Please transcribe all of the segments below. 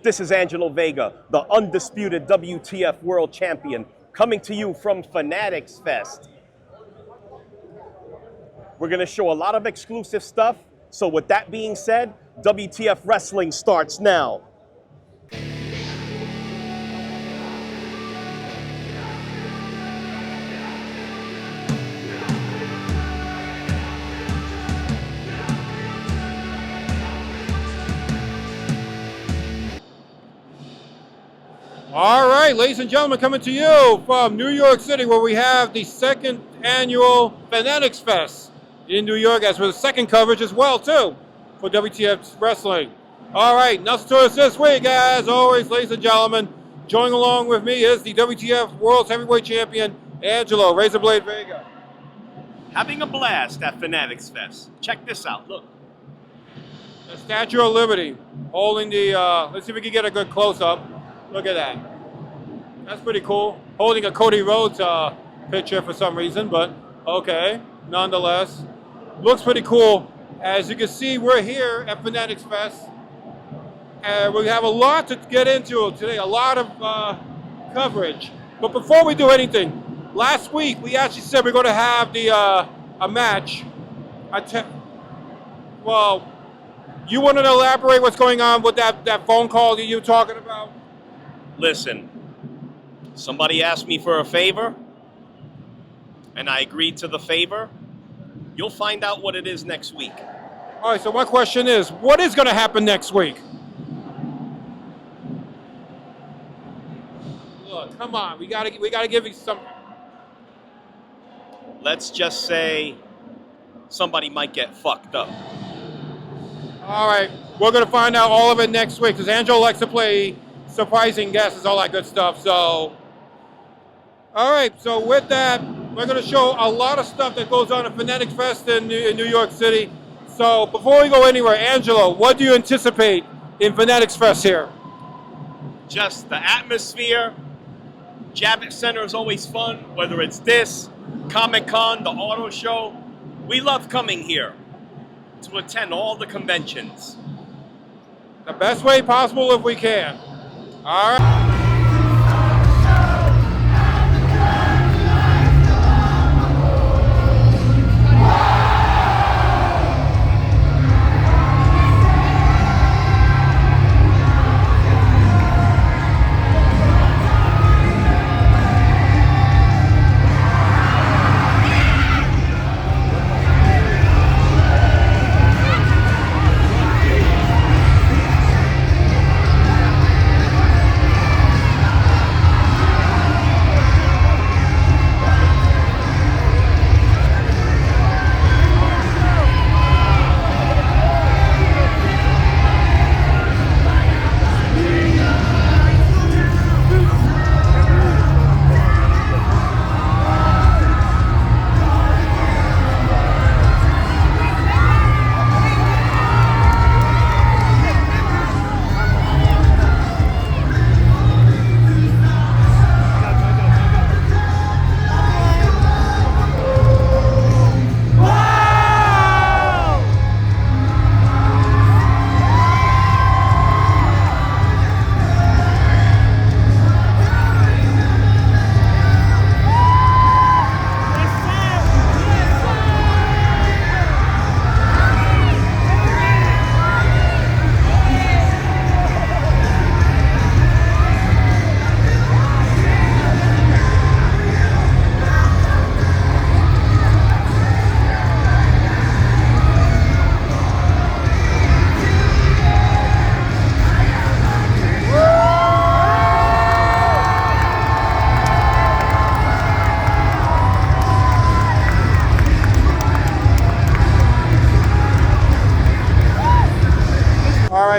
This is Angelo Vega, the undisputed WTF World Champion, coming to you from Fanatics Fest. We're going to show a lot of exclusive stuff. So with that being said, WTF Wrestling starts now. All right, ladies and gentlemen, coming to you from New York City, where we have the second annual Fanatics Fest in New York, as for the second coverage as well, too, for WTF Wrestling. All right, Nelson Torres this week, as always, ladies and gentlemen. Joining along with me is the WTF World's Heavyweight Champion, Angelo, Razorblade Vega. Having a blast at Fanatics Fest. Check this out, look. The Statue of Liberty, holding the, let's see if we can get a good close-up. Look at that. That's pretty cool. Holding a Cody Rhodes picture for some reason, but okay. Nonetheless, looks pretty cool. As you can see, we're here at Fanatics Fest. And we have a lot to get into today, a lot of coverage. But before we do anything, last week we actually said we're going to have the a match. Well, you want to elaborate what's going on with that phone call that you were talking about? Listen, somebody asked me for a favor, and I agreed to the favor. You'll find out what it is next week. All right, so my question is, what is going to happen next week? Look, come on, we gotta give you some. Let's just say somebody might get fucked up. All right, we're going to find out all of it next week, because Angelo likes to play surprising guesses, all that good stuff. So, all right, so with that, we're going to show a lot of stuff that goes on at Fanatics Fest in New York City. So before we go anywhere, Angelo, what do you anticipate in Fanatics Fest here? Just the atmosphere. Javits Center is always fun, whether it's this, Comic-Con, the auto show. We love coming here to attend all the conventions. The best way possible if we can. All right.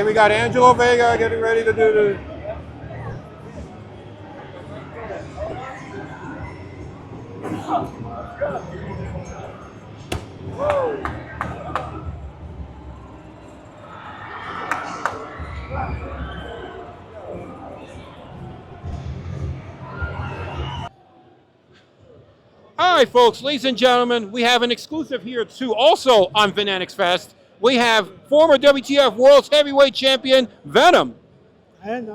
We got Angelo Vega getting ready to do the. All right, folks, ladies and gentlemen, we have an exclusive here too, also on Fanatics Fest. We have former WTF World's Heavyweight Champion, Venom. And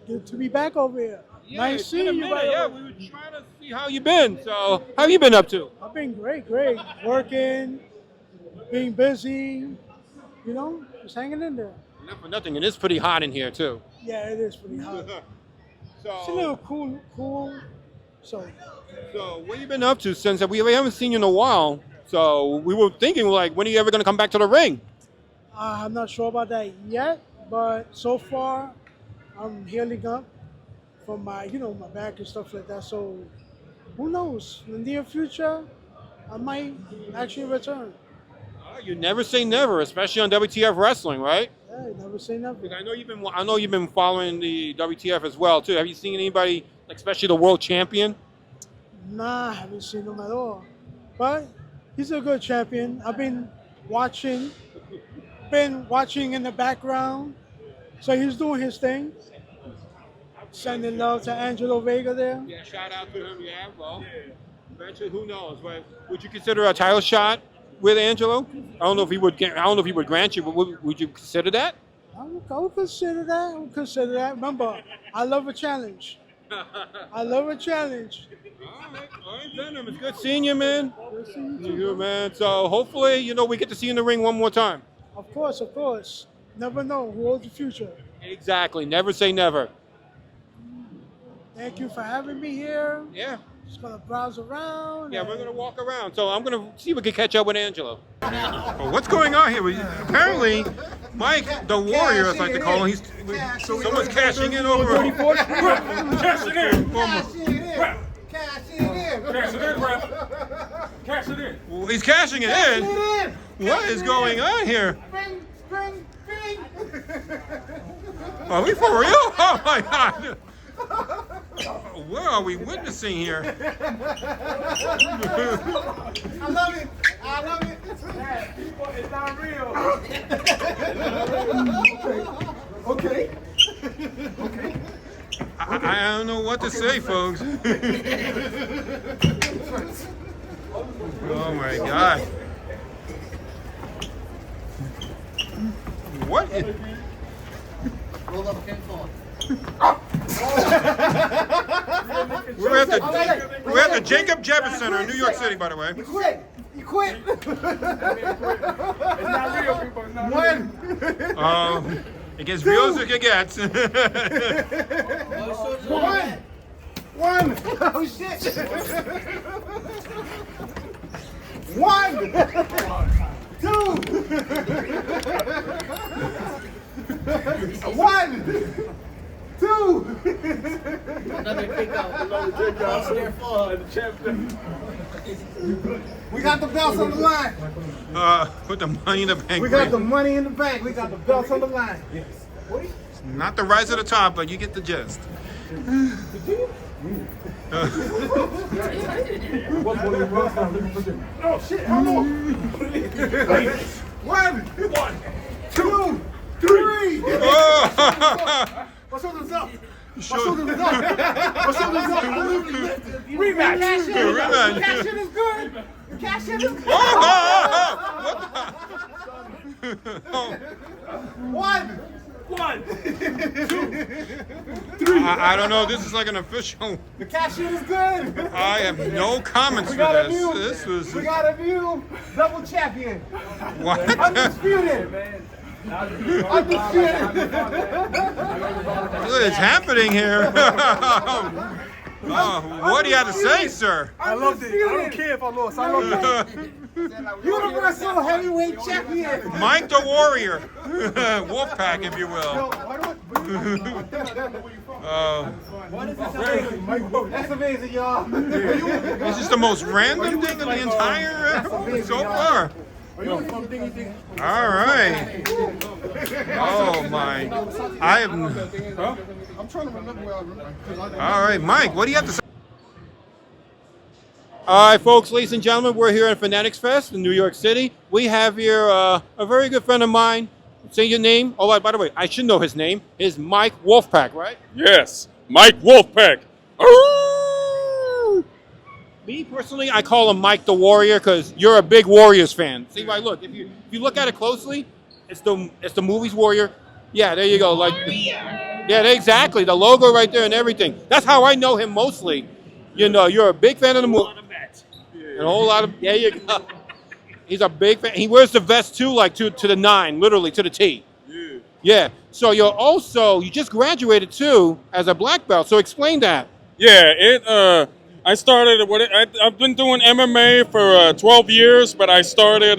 good to be back over here. Yeah, Nice it's been a seeing you. minute. By the Yeah, way. we were trying to see how you been. So, how you been up to? I've been great. Working, being busy, just hanging in there. Not for nothing, and it's pretty hot in here too. Yeah, it is pretty hot. It's a So, little cool. So, what you been up to since we haven't seen you in a while? So, we were thinking like, when are you ever gonna come back to the ring? I'm not sure about that yet, but so far, I'm healing up from my back and stuff like that. So, who knows? In the near future, I might actually return. You never say never, especially on WTF Wrestling, right? Yeah, never say never. Because I know you've been following the WTF as well too. Have you seen anybody, like, especially the world champion? Nah, I haven't seen him at all. But he's a good champion. I've been watching in the background. So he's doing his thing. Sending love to Angelo Vega there. Yeah, shout out to him. Yeah, well, eventually, who knows? But would you consider a title shot with Angelo? I don't know if he would grant you, but would you consider that? I would consider that. Remember, I love a challenge. All right, Venom. It's good seeing you, man. Good seeing You, you too, man. So hopefully, we get to see you in the ring one more time. Of course. Never know who holds the future. Exactly. Never say never. Thank you for having me here. Yeah. Just gonna browse around. Yeah, we're going to walk around. So I'm going to see if we can catch up with Angelo. Well, what's going on here? Apparently, Mike, the Warrior, as I like to call him, someone's cashing in over. Cash it in. Cash it in. Well, he's cashing it in. What is going on here? Are we for real? Oh my God! What are we witnessing here? I love it. It's not real. Okay. I don't know what to say, folks. Oh my God! What? Roll up a pinfall. We're at the Jacob Javits Center in New York City, by the way. You quit. It's not real, people. It's not real. It gets real as it gets. One. Oh shit. One. Two. One. Two. Another kick out. We got the belts on the line. Put the money in the bank. We got the money in the bank. We got the belts on the line. Yes. Not the rise at the top, but you get the gist. Oh shit! Hold on. One, two, three. My shoulders up. My shoulders up. My shoulders up. Rematch. Rematch. Cash in is good. Cash in is good. One. I don't know. This is like an official. The cash in is good. I have no comments for We got a this. new. This was. We got a new double champion. What? Undisputed. Undisputed. What is happening here? What do you have to say, sir? I loved it. I don't care if I lost. I loved it. Universal heavyweight champion. Mike the Warrior. Wolfpack, if you will. That's amazing, y'all. This is the most random thing of the entire so far. All right. Oh my. I have. I'm trying to remember where I remember. All right, Mike, what do you have to say? All right, folks, ladies and gentlemen, we're here at Fanatics Fest in New York City. We have here a very good friend of mine. Say your name. Oh, by the way, I should know his name. Is Mike Wolfpack, right? Yes, Mike Wolfpack. Me personally, I call him Mike the Warrior because you're a big Warriors fan. See, right? Look, if you look at it closely, it's the movies Warrior. Yeah, there you go. Like. Yeah, exactly. The logo right there and everything. That's how I know him mostly. You know, you're a big fan of the movie. And a whole lot of, there you go. He's a big fan. He wears the vest too, like to the 9, literally to the T. Yeah. Yeah. So you just graduated too as a black belt. So explain that. Yeah, I started I've been doing MMA for 12 years, but I started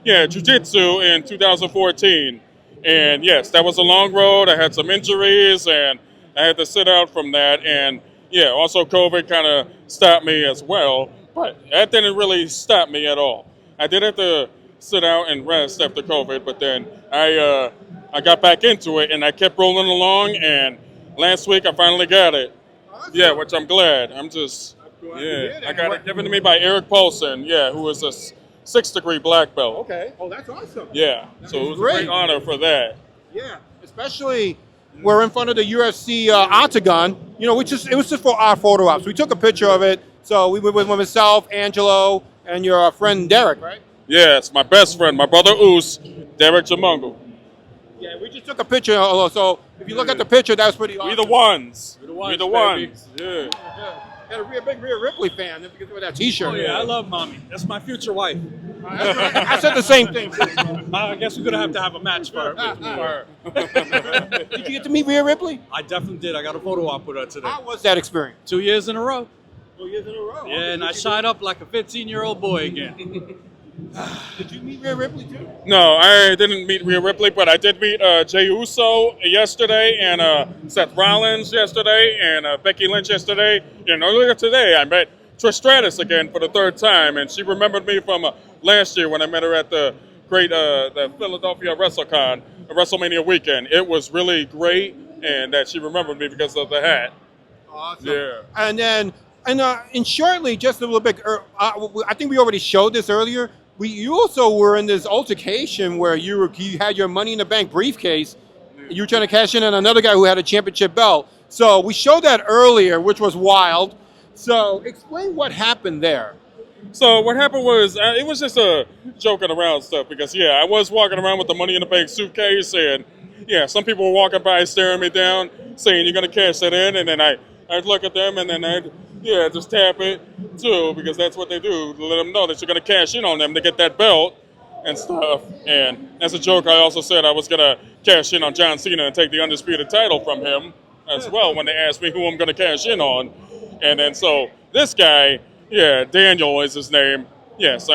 jiu-jitsu in 2014. And yes, that was a long road. I had some injuries and I had to sit out from that, and yeah, also COVID kind of stopped me as well, but that didn't really stop me at all. I did have to sit out and rest after COVID, but then I got back into it and I kept rolling along, and last week I finally got it. Yeah, which I'm glad. I got it given to me by Eric Paulson, who is a 6th-degree black belt. Okay. Oh, that's awesome. Yeah, so it was a great honor for that. Yeah, especially we're in front of the UFC Octagon. You know, it was just for our photo ops. We took a picture of it. So we were with myself, Angelo, and your friend Derek, right? Yes, my best friend, my brother Oos, Derek Jamungo. Yeah, we just took a picture. So if you look at the picture, that was pretty awesome. We the ones. We the ones. Yeah. And a big Rhea Ripley fan. If you can wear that T-shirt. Oh yeah, I love mommy. That's my future wife. I said the same thing. I guess we're gonna have to have a match for her. Did you get to meet Rhea Ripley? I definitely did. I got a photo op with her today. How was that experience? 2 years in a row. 2 years in a row. Yeah, and I shot up like a 15-year-old boy again. Did you meet Rhea Ripley too? No, I didn't meet Rhea Ripley, but I did meet Jey Uso yesterday, and Seth Rollins yesterday, and Becky Lynch yesterday. And earlier today, I met Trish Stratus again for the 3rd time, and she remembered me from last year when I met her at the great the Philadelphia WrestleCon, WrestleMania weekend. It was really great, and that she remembered me because of the hat. Awesome. Yeah. And then, and shortly, just a little bit, I think we already showed this earlier. You also were in this altercation where you had your Money in the Bank briefcase. You were trying to cash in on another guy who had a championship belt. So we showed that earlier, which was wild. So explain what happened there. So what happened was, it was just a joking around stuff because, I was walking around with the Money in the Bank suitcase, and, some people were walking by staring me down, saying, you're going to cash that in, and then I'd look at them, and then I'd just tap it, too, because that's what they do, to let them know that you're going to cash in on them to get that belt and stuff. And as a joke, I also said I was going to cash in on John Cena and take the Undisputed title from him as well when they asked me who I'm going to cash in on. And then so this guy, Daniel is his name. Yes,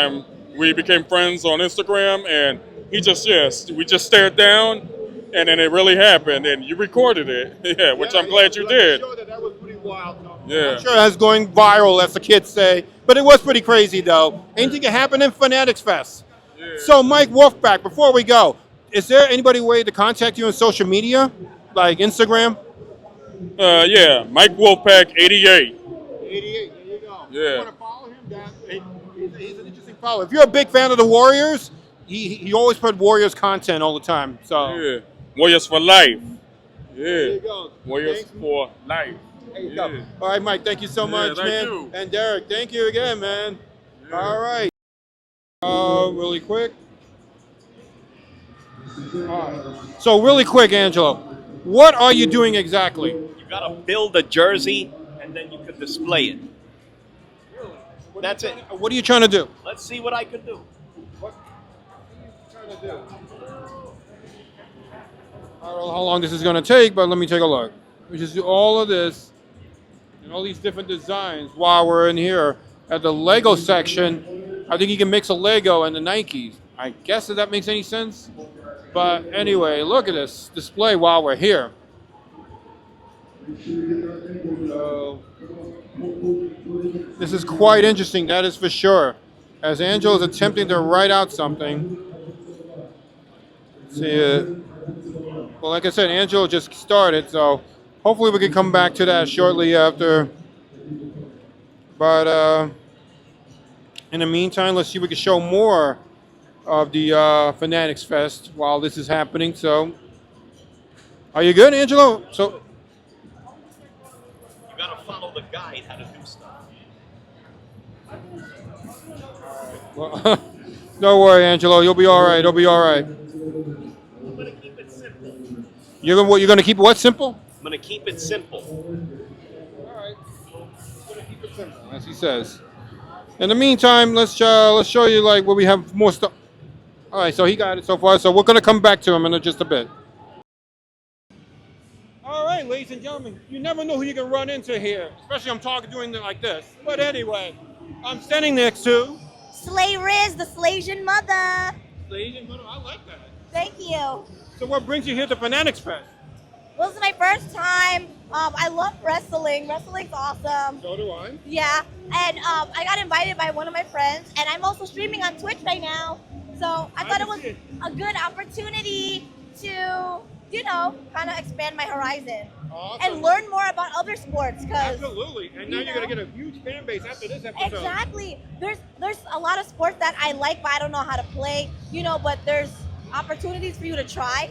we became friends on Instagram, and we just stared down, and then it really happened, and you recorded it, which I'm glad you did. That was pretty wild. Yeah. I'm sure that's going viral, as the kids say. But it was pretty crazy, though. Anything can happen in Fanatics Fest. Yeah. So, Mike Wolfpack, before we go, is there anybody way to contact you on social media, like Instagram? Mike Wolfpack 88. 88, there you go. Yeah. You want to follow him? He's an interesting follow. If you're a big fan of the Warriors, he always put Warriors content all the time. So Warriors for life. Yeah. There you go. Warriors for life. There you go. All right, Mike, thank you so much, thank man. you. And Derek, thank you again, man. Yeah. All right. Really quick. All right. So really quick, Angelo, what are you doing exactly? You got to build a jersey, and then you can display it. That's it. What are you trying to do? Let's see what I can do. What are you trying to do? I don't know how long this is going to take, but let me take a look. We just do all of this and all these different designs while we're in here at the Lego section. I think you can mix a Lego and the Nikes. I guess if that makes any sense. But anyway, look at this display while we're here. So, this is quite interesting, that is for sure. As Angelo is attempting to write out something. See it. Well, like I said, Angelo just started, so hopefully we can come back to that shortly after. But in the meantime, let's see if we can show more of the Fanatics Fest while this is happening. So, are you good, Angelo? So, You got to follow the guide how to do stuff. well, don't worry, Angelo. You'll be all right. You'll be all right. I'm going to keep it simple. You're gonna keep what simple? I'm gonna keep it simple. All right. Gonna keep it simple, as he says. In the meantime, let's show you like where we have more stuff. All right, so he got it so far. So we're gonna come back to him in just a bit. All right, ladies and gentlemen, you never know who you can run into here, especially I'm doing it like this. But anyway, I'm standing next to Slay Riz, the Slaysian mother. Slaysian mother. I like that. Thank you. So what brings you here to Fanatics Fest? Well, this is my first time. I love wrestling. Wrestling's awesome. So do I. Yeah, and I got invited by one of my friends, and I'm also streaming on Twitch right now. So I thought it was a good opportunity to, kind of expand my horizon. Awesome. And learn more about other sports. Absolutely. And now you're going to get a huge fan base after this episode. Exactly. There's a lot of sports that I like, but I don't know how to play, but there's opportunities for you to try.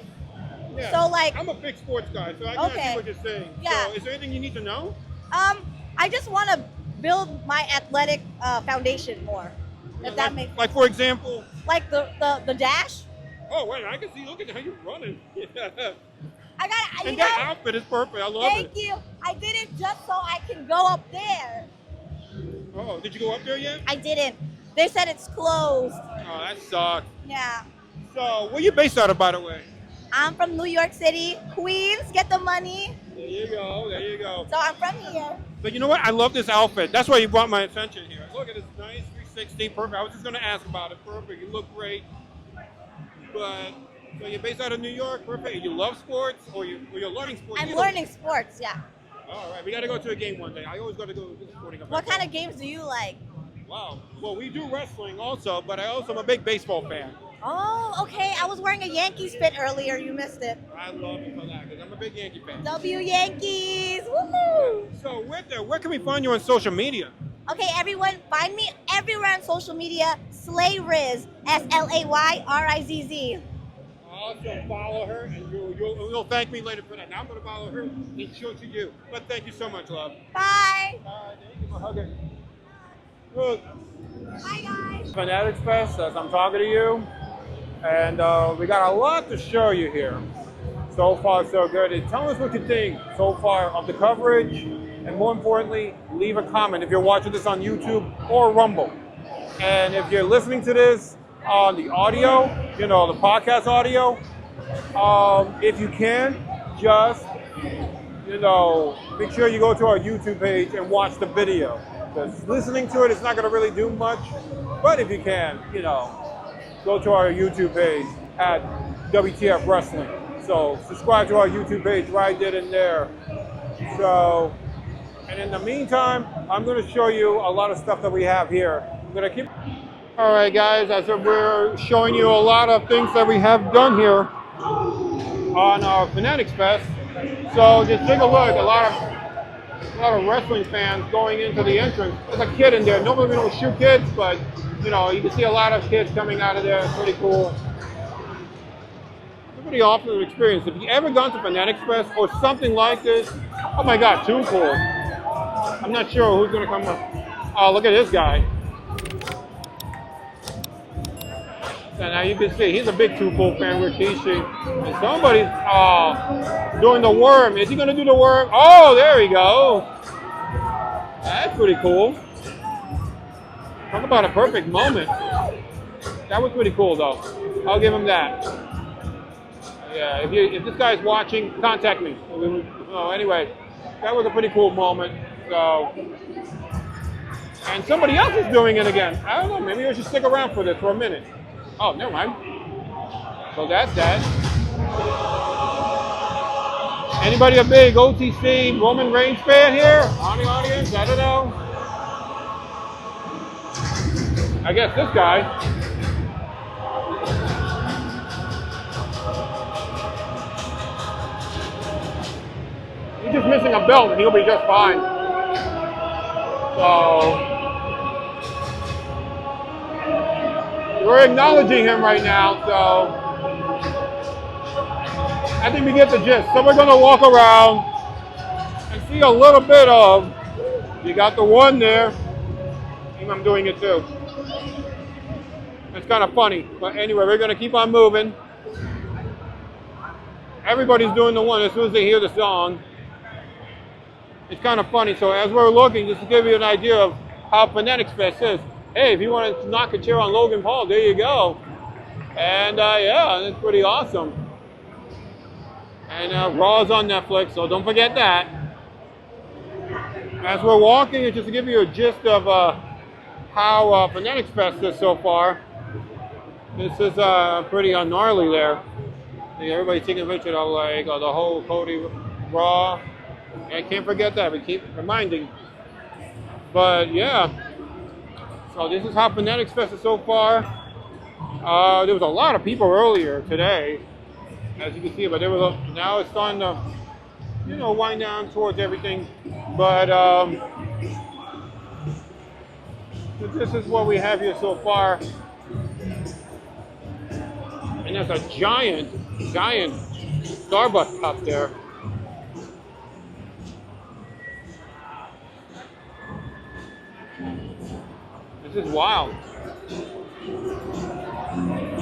Yeah. So like, I'm a big sports guy, so I can see what you're saying. Yeah. So is there anything you need to know? I just want to build my athletic foundation more. If that makes sense. Like for example? Like the dash. Oh wait, I can see. Look at how you're running. I got. And that outfit is perfect. I love it. Thank you. I did it just so I can go up there. Oh, did you go up there yet? I didn't. They said it's closed. Oh, that sucks. Yeah. So where you based out of, by the way? I'm from New York City, Queens. Get the money. There you go. There you go. So I'm from here. But you know what? I love this outfit. That's why you brought my attention here. Look at this nice 360. Perfect. I was just going to ask about it. Perfect. You look great. But so you're based out of New York. Perfect. You love sports, or you're learning sports? I'm learning sports. Yeah. All right. We got to go to a game one day. I always got to go to the sporting event. What kind of games do you like? Wow. Well, we do wrestling also, but I also am a big baseball fan. Oh, okay. I was wearing a Yankees fit earlier. You missed it. I love you for that because I'm a big Yankee fan. W Yankees! Woohoo! So where can we find you on social media? Okay, everyone, find me everywhere on social media. Slay Riz, SLAYRIZZ. Awesome. Follow her, and you'll thank me later for that. Now I'm going to follow her, and she'll to you. But thank you so much, love. Bye. Bye. Thank you for hugging. Good. Bye, guys. Fanatics Fest, as I'm talking to you, and we got a lot to show you here. So far, so good. And tell us what you think so far of the coverage, and more importantly, leave a comment if you're watching this on YouTube or Rumble. And if you're listening to this on the audio, the podcast audio, if you can, just, make sure you go to our YouTube page and watch the video. Because listening to it is not going to really do much. But if you can, go to our YouTube page at WTF Wrestling. So subscribe to our YouTube page right there and there. So, and in the meantime, I'm going to show you a lot of stuff that we have here. I'm going to keep. All right, guys, as we're showing you a lot of things that we have done here on our Fanatics Fest. So just take a look. A lot of wrestling fans going into the entrance. There's a kid in there. Normally we don't shoot kids, but you can see a lot of kids coming out of there. It's pretty cool. It's a pretty awesome experience. If you ever gone to Fanatics Fest or something like this, oh my God, too cool. I'm not sure who's gonna come up. Oh, look at this guy. And now you can see he's a big Too Cool fan with Rikishi. And somebody's doing the worm. Is he going to do the worm? Oh, there we go. That's pretty cool. Talk about a perfect moment. That was pretty cool, though. I'll give him that. Yeah, if this guy's watching, contact me. Anyway, that was a pretty cool moment. So, and somebody else is doing it again. I don't know. Maybe I should stick around for this for a minute. Oh, never mind. So that's that. Anybody a big OTC Roman Reigns fan here? On the audience? I don't know. I guess this guy. He's just missing a belt and he'll be just fine. So we're acknowledging him right now, so I think we get the gist. So we're gonna walk around and see a little bit of, you got the one there. I think I'm doing it too. It's kind of funny, but anyway, we're gonna keep on moving. everybody's doing the one as soon as they hear the song. It's kind of funny. So as we're looking, just to give you an idea of how Fanatics Fest is. Hey, if you want to knock a chair on Logan Paul, there you go. And yeah, it's pretty awesome. And Raw's on Netflix, so don't forget that. As we're walking, just to give you a gist of how Fanatics Fest is so far. This is pretty gnarly there. Everybody's taking a picture of like the whole Cody Raw. I can't forget that. We keep reminding. But yeah, so this is how Fanatics Fest is so far. There was a lot of people earlier today, as you can see, but there was now it's starting to, wind down towards everything. But this is what we have here so far, and there's a giant Starbucks up there. This is wild.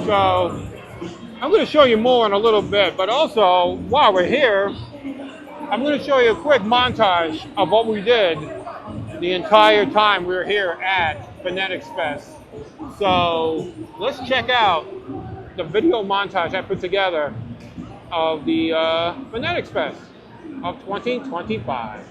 So I'm going to show you more in a little bit, but also while we're here, I'm going to show you a quick montage of what we did the entire time we were here at Fanatics Fest. So let's check out the video montage I put together of the Fanatics Fest of 2025.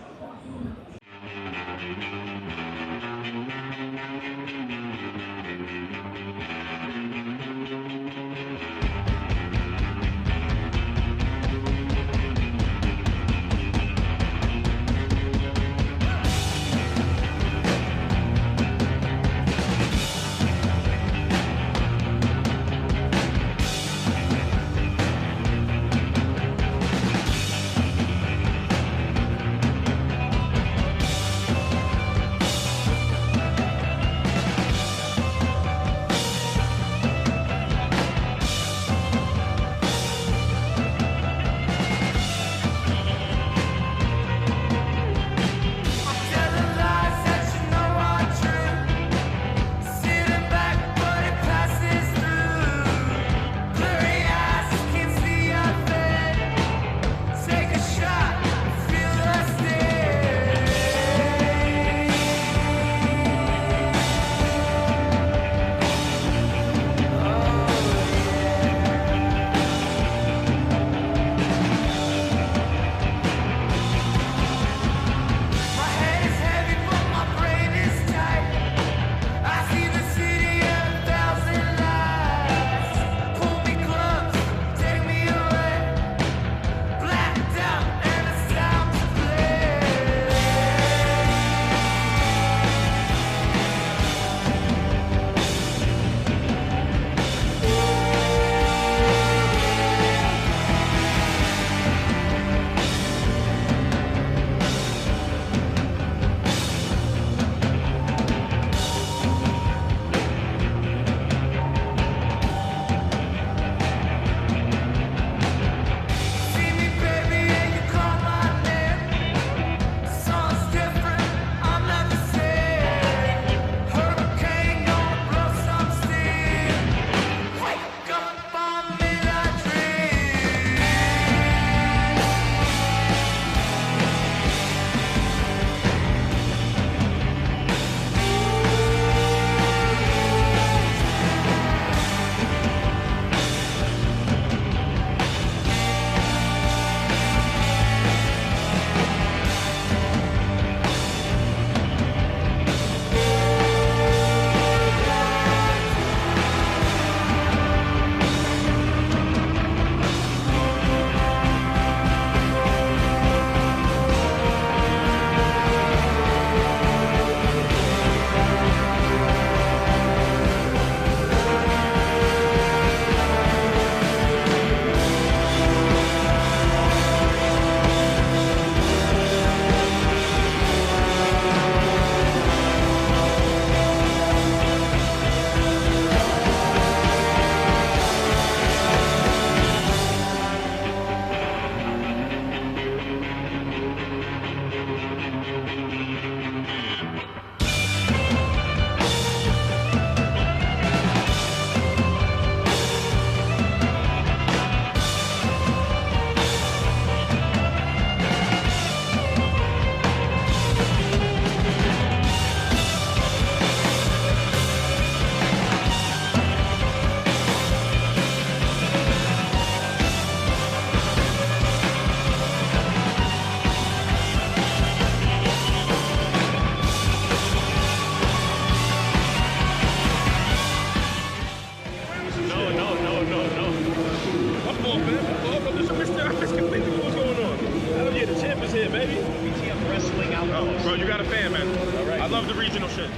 WTF is here, baby. WTF Wrestling Outlaws. Bro, you got a fan, man. All right. I love the regional shit.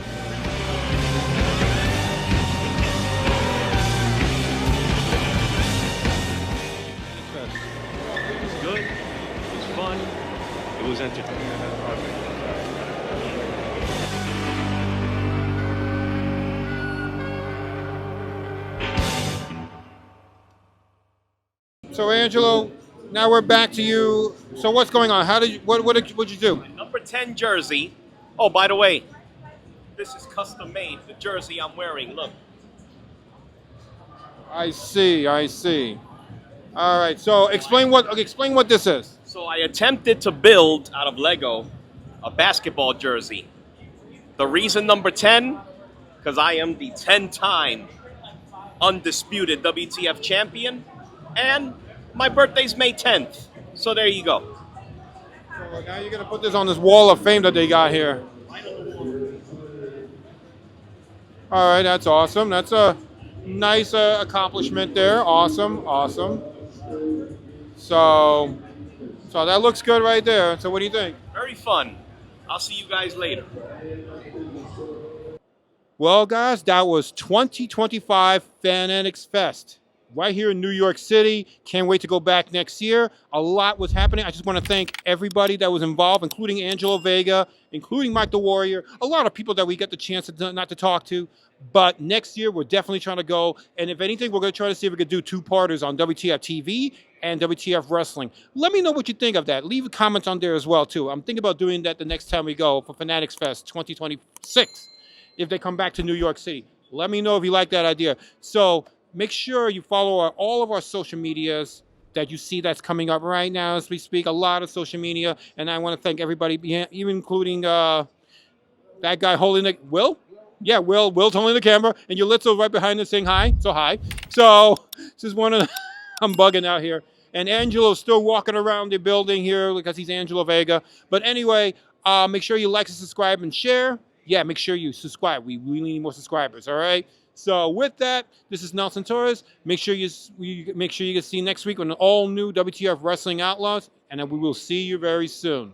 It was good. It was fun. It was entertaining. So Angelo, now we're back to you. So what's going on? How did you, what'd you do? Number 10 jersey. Oh, by the way, this is custom made. The jersey I'm wearing. Look. I see. All right. So explain what this is. So I attempted to build out of Lego a basketball jersey. The reason number 10, because I am the 10-time undisputed WTF champion, and my birthday's May 10th. So there you go. So now you're gonna put this on this wall of fame that they got here. All right, that's awesome. That's a nice accomplishment there. Awesome. So that looks good right there. So what do you think? Very fun. I'll see you guys later. Well, guys, that was 2025 Fanatics Fest right here in New York City. Can't wait to go back next year. A lot was happening. I just want to thank everybody that was involved, including Angelo Vega, including Mike the Warrior, a lot of people that we get the chance to not to talk to. But next year, we're definitely trying to go. And if anything, we're going to try to see if we could do 2-parters on WTF TV and WTF Wrestling. Let me know what you think of that. Leave a comment on there as well, too. I'm thinking about doing that the next time we go for Fanatics Fest 2026, if they come back to New York City. Let me know if you like that idea. So make sure you follow all of our social medias that you see that's coming up right now as we speak. A lot of social media. And I want to thank everybody, even including that guy holding the... Will? Yeah, Will's holding the camera. And Yulitzo's right behind us saying hi. So hi. So this is one of the... I'm bugging out here. And Angelo's still walking around the building here because he's Angelo Vega. But anyway, make sure you like and subscribe and share. Yeah, make sure you subscribe. We really need more subscribers, all right? So with that, this is Nelson Torres. Make sure you can see next week on an all-new WTF Wrestling Outlaws, and we will see you very soon.